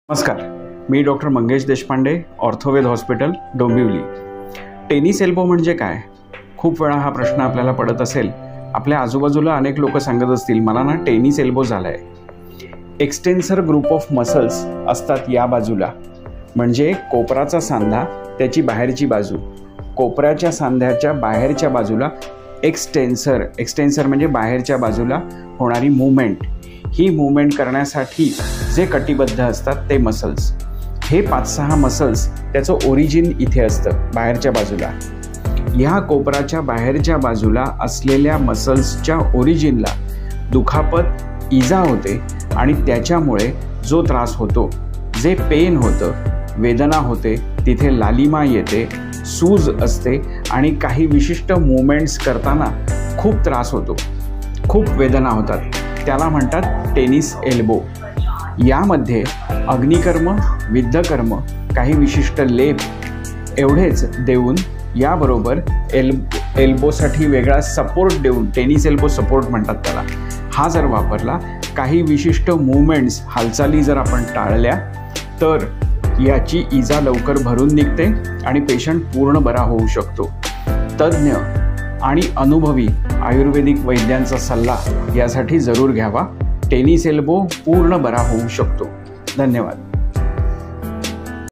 नमस्कार, मी doctor Mangesh Deshpande, Orthoved hospital, Dombivli. Tennis elbow म्हणजे काय? खूप वेळा हा प्रश्न आपल्याला पडत असेल। आपल्या आजूबाजूला अनेक लोक सांगत असतील, मला ना टेनिस एल्बो झालाय। एक्सटेन्सर ग्रुप ऑफ मसल्स असतात या बाजूला, म्हणजे कोपराचा सांधा, त्याची बाहेरची बाजू, कोपऱ्याच्या सांध्याच्या बाहेरच्या बाजूला एक्सटेन्सर म्हणजे बाहेरच्या बाजूला होणारी मूवमेंट। ही मूवमेंट करण्यासाठी जे कटिबद्ध असतात ते मसल्स, हे 5-6 मसल्स, त्याचं ओरिजिन इथे असतं बाहेरच्या बाजूला। ह्या कोपराच्या बाहेरच्या बाजूला असलेल्या मसल्सच्या ओरिजिनला दुखापत, इजा होते आणि त्याच्यामुळे जो त्रास होतो, जे पेन होतं, वेदना होते, तिथे लालिमा येते, सूज असते आणि काही विशिष्ट मूवमेंट्स करताना खूप त्रास होतो, खूप वेदना होतात, त्याला म्हणतात टेनिस एल्बो। यामध्ये अग्निकर्म, विद्धकर्म, काही विशिष्ट लेप एवढेच देऊन, याबरोबर एल्बोसाठी वेगळा सपोर्ट देऊन, टेनिस एल्बो सपोर्ट म्हणतात त्याला, हा जर वापरला, काही विशिष्ट मूवमेंट्स, हालचाली जर आपण टाळल्या, तर याची इजा लवकर भरून निघते आणि पेशंट पूर्ण बरा होऊ शकतो। तज्ञ आणि अनुभवी आयुर्वेदिक वैद्यांचा सल्ला यासाठी जरूर घ्यावा। टेनिस एल्बो पूर्ण बरा होऊ शकतो। धन्यवाद।